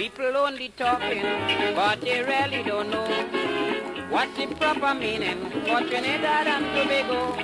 People only talking, but they really don't know what's the proper meaning for Trinidad and Tobago.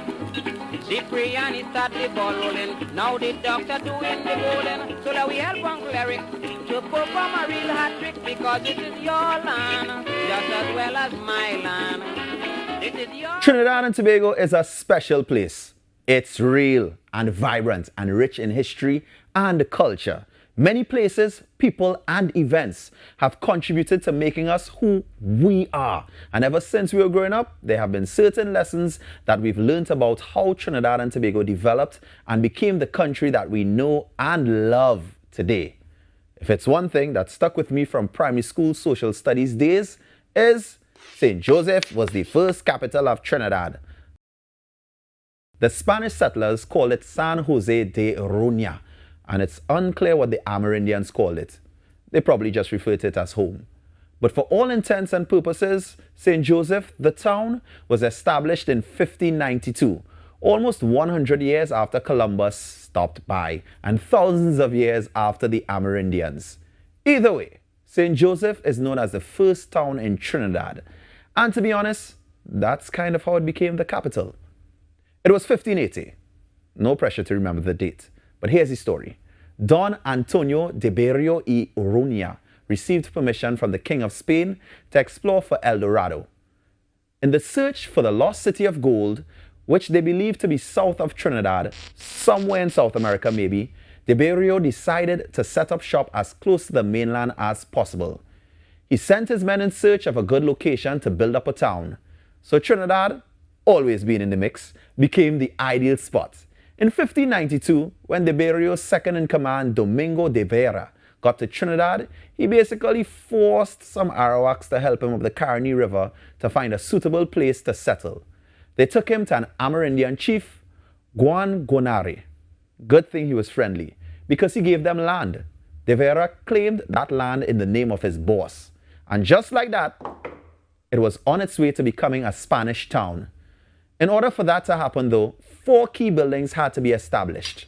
Cipriani start the ball rolling, now the doctor doing the bowling. So that we help Uncle Eric to perform a real hat trick, because this is your land, just as well as my land. This is your... Trinidad and Tobago is a special place. It's real and vibrant and rich in history and culture. Many places, people and events have contributed to making us who we are. And ever since we were growing up, there have been certain lessons that we've learned about how Trinidad and Tobago developed and became the country that we know and love today. If it's one thing that stuck with me from primary school social studies days, is St. Joseph was the first capital of Trinidad. The Spanish settlers called it San Jose de Orona, and it's unclear what the Amerindians called it. They probably just referred to it as home. But for all intents and purposes, St. Joseph, the town, was established in 1592, almost 100 years after Columbus stopped by, and thousands of years after the Amerindians. Either way, St. Joseph is known as the first town in Trinidad, and to be honest, that's kind of how it became the capital. It was 1580. No pressure to remember the date. But here's the story. Don Antonio de Berrio y Orona received permission from the King of Spain to explore for El Dorado. In the search for the lost city of gold, which they believed to be south of Trinidad, somewhere in South America maybe, de Berrio decided to set up shop as close to the mainland as possible. He sent his men in search of a good location to build up a town. So Trinidad, always being in the mix, became the ideal spot. In 1592, when de Berrio's second-in-command, Domingo de Vera, got to Trinidad, he basically forced some Arawaks to help him up the Caroni River to find a suitable place to settle. They took him to an Amerindian chief, Juan Gonare. Good thing he was friendly, because he gave them land. De Vera claimed that land in the name of his boss. And just like that, it was on its way to becoming a Spanish town. In order for that to happen though, 4 key buildings had to be established.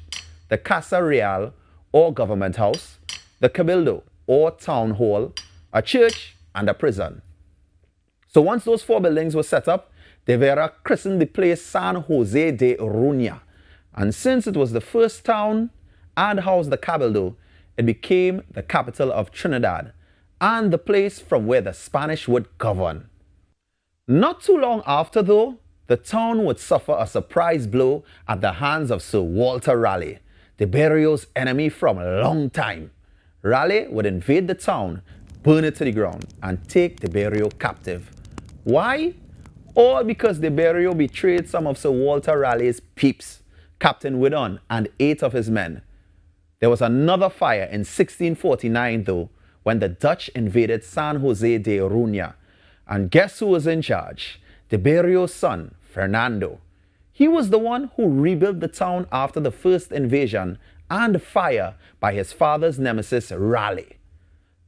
The Casa Real, or government house, the Cabildo, or town hall, a church, and a prison. So once those 4 buildings were set up, de Vera christened the place San Jose de Orona. And since it was the first town and housed the Cabildo, it became the capital of Trinidad and the place from where the Spanish would govern. Not too long after though, the town would suffer a surprise blow at the hands of Sir Walter Raleigh, de Berrio's enemy from a long time. Raleigh would invade the town, burn it to the ground, and take de Berrio captive. Why? All because de Berrio betrayed some of Sir Walter Raleigh's peeps, Captain Whiddon, and 8 of his men. There was another fire in 1649 though, when the Dutch invaded San Jose de Orona. And guess who was in charge? De Berrio's son, Fernando. He was the one who rebuilt the town after the first invasion and fire by his father's nemesis Raleigh.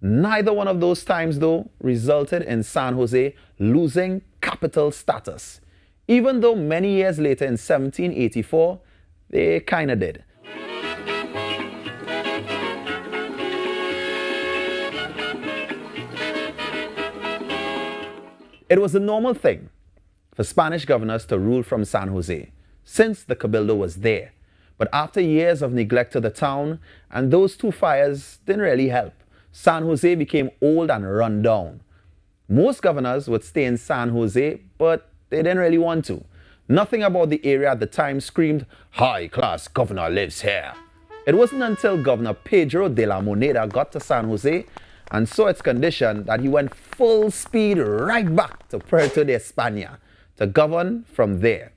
Neither one of those times though resulted in San Jose losing capital status, even though many years later in 1784 they kinda did. It was a normal thing for Spanish governors to rule from San Jose, since the Cabildo was there. But after years of neglect to the town, and those 2 fires didn't really help, San Jose became old and run down. Most governors would stay in San Jose, but they didn't really want to. Nothing about the area at the time screamed, "High-class governor lives here." It wasn't until Governor Pedro de la Moneda got to San Jose and saw its condition that he went full speed right back to Puerto de España to govern from there.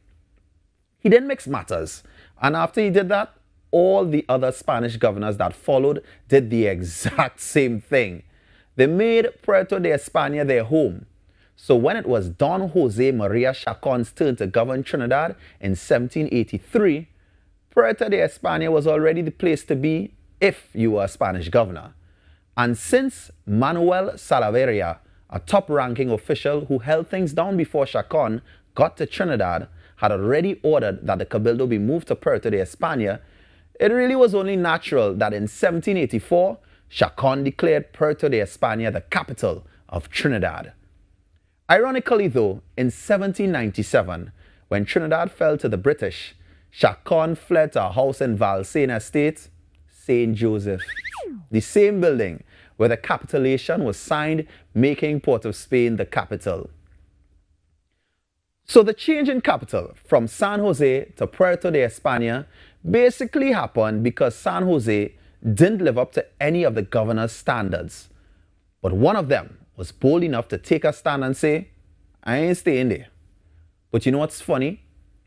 He didn't mix matters, and after he did that, all the other Spanish governors that followed did the exact same thing. They made Puerto de España their home. So when it was Don Jose Maria Chacon's turn to govern Trinidad in 1783, Puerto de España was already the place to be if you were a Spanish governor. And since Manuel Salaverria, a top-ranking official who held things down before Chacon got to Trinidad, had already ordered that the Cabildo be moved to Puerto de España, it really was only natural that in 1784, Chacon declared Puerto de España the capital of Trinidad. Ironically though, in 1797, when Trinidad fell to the British, Chacon fled to a house in Valsena Estate, St. Joseph, the same building where the capitulation was signed, making Port of Spain the capital. So the change in capital from San Jose to Puerto de España basically happened because San Jose didn't live up to any of the governor's standards. But one of them was bold enough to take a stand and say, I ain't staying there. But you know what's funny?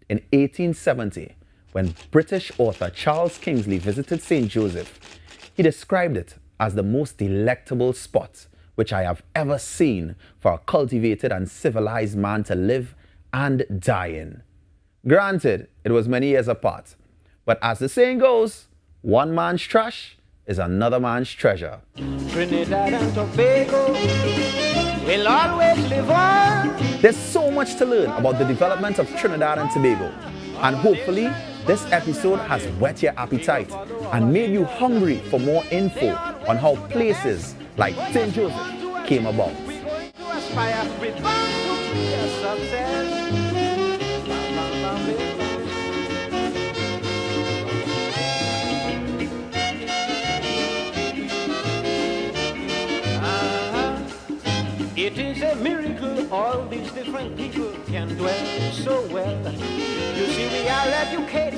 In 1870, when British author Charles Kingsley visited St. Joseph, he described it as the most delectable spot which I have ever seen for a cultivated and civilized man to live and die in. Granted, it was many years apart, but as the saying goes, one man's trash is another man's treasure. Trinidad and Tobago will always live on. There's so much to learn about the development of Trinidad and Tobago, and hopefully this episode has whet your appetite and made you hungry for more info on how places like St. Joseph came about. We're going to aspire with success. It is a miracle all these different people can dwell so well. You see, we are educated.